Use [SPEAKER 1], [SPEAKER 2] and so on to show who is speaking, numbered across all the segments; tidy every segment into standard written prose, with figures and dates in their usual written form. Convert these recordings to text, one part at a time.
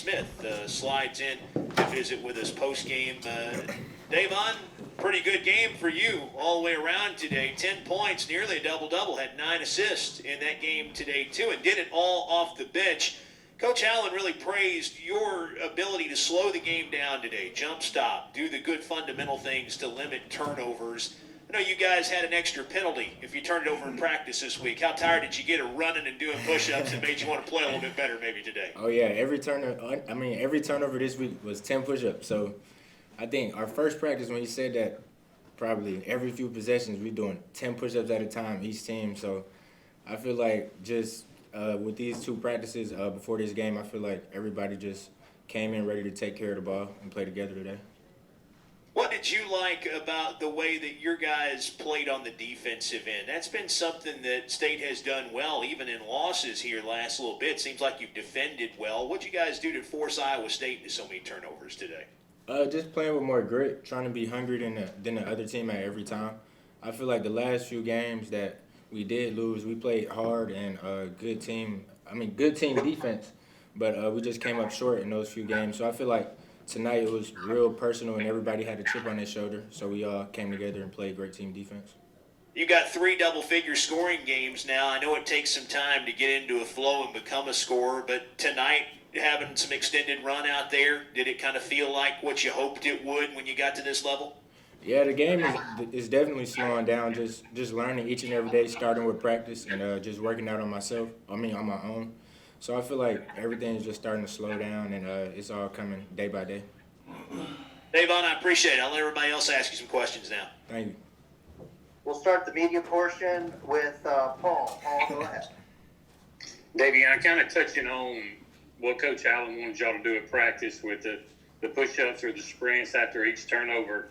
[SPEAKER 1] Smith slides in to visit with us post-game. Davon, pretty good game for you all the way around today. 10 points, nearly a double-double. Had 9 assists in that game today, too, and did it all off the bench. Coach Allen really praised your ability to slow the game down today, jump stop, do the good fundamental things to limit turnovers. I know you guys had an extra penalty if you turned it over in practice this week. How tired did you get of running and doing push-ups that made you want to play a little bit better maybe today?
[SPEAKER 2] Oh yeah, every turnover this week was 10 push-ups. So I think our first practice when he said that, probably every few possessions we doing 10 push-ups at a time each team. So I feel like just with these two practices before this game, I feel like everybody just came in ready to take care of the ball and play together today.
[SPEAKER 1] What did you like about the way that your guys played on the defensive end? That's been something that State has done well, even in losses here last little bit. Seems like you've defended well. What'd you guys do to force Iowa State into so many turnovers today?
[SPEAKER 2] Just playing with more grit, trying to be hungrier than the other team at every time. I feel like the last few games that we did lose, we played hard and good team defense, but we just came up short in those few games. So I feel like tonight it was real personal and everybody had a chip on their shoulder. So we all came together and played great team defense.
[SPEAKER 1] You got 3 double-figure scoring games now. I know it takes some time to get into a flow and become a scorer, but tonight having some extended run out there, did it kind of feel like what you hoped it would when you got to this level?
[SPEAKER 2] Yeah, the game is definitely slowing down. Just learning each and every day, starting with practice and just working out on myself. On my own. So I feel like everything is just starting to slow down and it's all coming day by day.
[SPEAKER 1] Davon, I appreciate it. I'll let everybody else ask you some questions now.
[SPEAKER 2] Thank you.
[SPEAKER 3] We'll start the media portion with Paul. Paul, go ahead.
[SPEAKER 4] Davion, kind of touching on what Coach Allen wanted y'all to do at practice with the push-ups or the sprints after each turnover.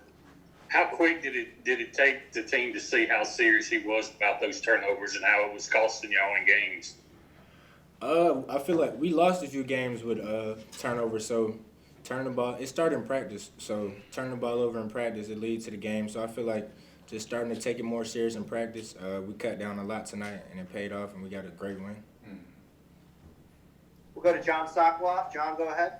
[SPEAKER 4] How quick did it take the team to see how serious he was about those turnovers and how it was costing y'all in games?
[SPEAKER 2] I feel like we lost a few games with turnovers, so turning the ball, it started in practice. So turning the ball over in practice, it leads to the game. So I feel like just starting to take it more serious in practice, we cut down a lot tonight, and it paid off, and we got a great win.
[SPEAKER 3] We'll go to John Sokoloff. John, go ahead.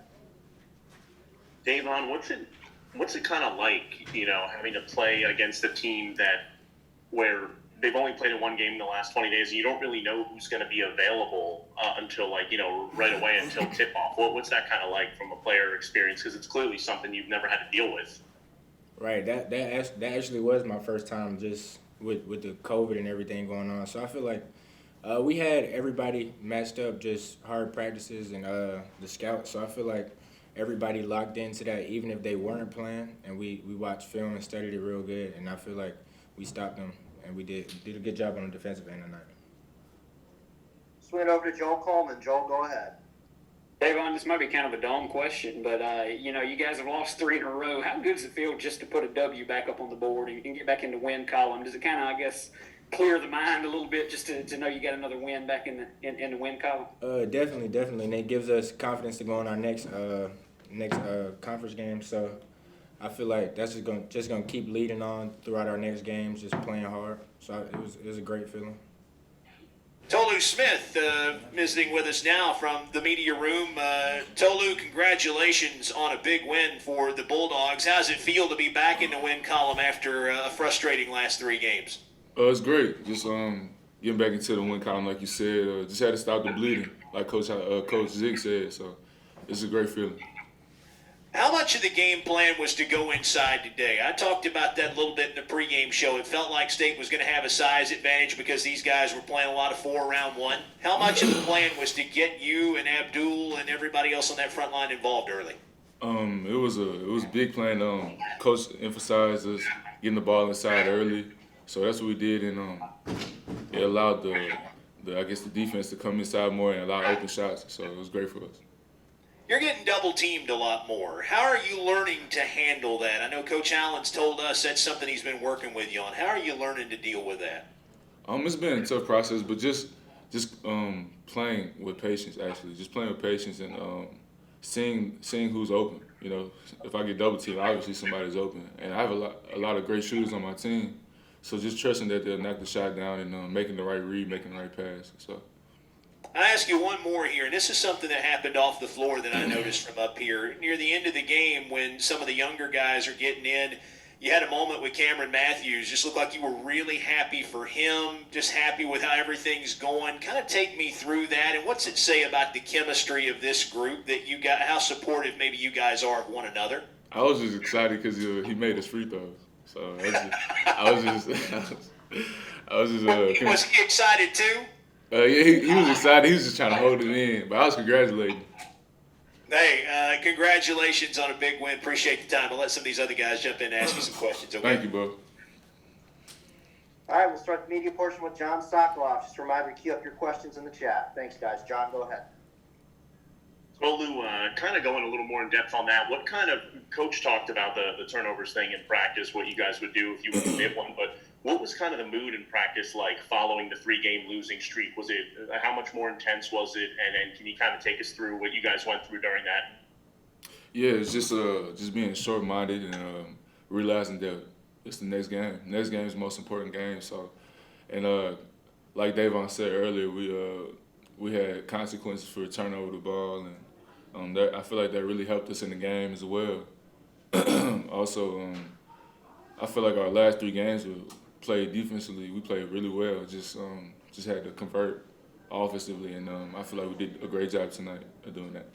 [SPEAKER 5] Davon, what's it kind of like, having to play against a team where they've only played in one game in the last 20 days, and you don't really know who's going to be available until right away until tip-off. What's that kind of like from a player experience? Because it's clearly something you've never had to deal with.
[SPEAKER 2] Right. That actually was my first time just with the COVID and everything going on. So I feel like we had everybody matched up, just hard practices and the scouts. So I feel like everybody locked into that, even if they weren't playing. And we watched film and studied it real good. And I feel like we stopped them, and we did a good job on the defensive end tonight.
[SPEAKER 3] Swing it over to Joel Coleman. Joel, go ahead.
[SPEAKER 6] Davon, this might be kind of a dumb question, but, you guys have lost 3 in a row. How good does it feel just to put a W back up on the board and get back in the win column? Does it kind of, I guess, clear the mind a little bit just to know you got another win back in the win column?
[SPEAKER 2] Definitely. And it gives us confidence to go on our next conference game. So I feel like that's just gonna keep leading on throughout our next games, just playing hard. So it was a great feeling.
[SPEAKER 1] Tolu Smith visiting with us now from the media room. Tolu, congratulations on a big win for the Bulldogs. How does it feel to be back in the win column after a frustrating last 3 games?
[SPEAKER 7] It's great. Just getting back into the win column, like you said. Just had to stop the bleeding, like Coach Zig said. So it's a great feeling.
[SPEAKER 1] How much of the game plan was to go inside today? I talked about that a little bit in the pregame show. It felt like State was going to have a size advantage because these guys were playing a lot of 4 round 1. How much of the plan was to get you and Abdul and everybody else on that front line involved early?
[SPEAKER 7] It was a big plan. Coach emphasized us getting the ball inside early, so that's what we did, and it allowed the defense to come inside more and allow open shots. So it was great for us.
[SPEAKER 1] You're getting double teamed a lot more. How are you learning to handle that? I know Coach Allen's told us that's something he's been working with you on. How are you learning to deal with that?
[SPEAKER 7] It's been a tough process, but just playing with patience. Actually, just playing with patience and seeing who's open. If I get double teamed, obviously somebody's open, and I have a lot of great shooters on my team. So just trusting that they'll knock the shot down and making the right read, making the right pass. So.
[SPEAKER 1] I ask you one more here, and this is something that happened off the floor that I noticed from up here. Near the end of the game, when some of the younger guys are getting in, you had a moment with Cameron Matthews. Just looked like you were really happy for him, just happy with how everything's going. Kind of take me through that, and what's it say about the chemistry of this group that you got, how supportive maybe you guys are of one another?
[SPEAKER 7] I was just excited because he made his free throws. So I was just
[SPEAKER 1] Was he excited too?
[SPEAKER 7] yeah, he was excited. He was just trying to hold it in, but I was congratulating.
[SPEAKER 1] Hey, congratulations on a big win. Appreciate the time. I'll let some of these other guys jump in and ask you some questions. Okay?
[SPEAKER 7] Thank you, bro.
[SPEAKER 3] All right, we'll start the media portion with John Sokoloff. Just a reminder to queue up your questions in the chat. Thanks, guys. John, go ahead.
[SPEAKER 5] Olu, kind of going a little more in depth on that. What kind of coach talked about the turnovers thing in practice? What you guys would do if you would commit one, but what was kind of the mood in practice like following the 3-game losing streak? Was it how much more intense was it? And can you kind of take us through what you guys went through during that?
[SPEAKER 7] Yeah, it's just being short-minded and realizing that it's the next game. Next game is the most important game. So, and like Davon said earlier, we had consequences for turning over the ball, and I feel like that really helped us in the game as well. Also, I feel like our last 3 games were played defensively. We played really well. Just had to convert offensively, and I feel like we did a great job tonight of doing that.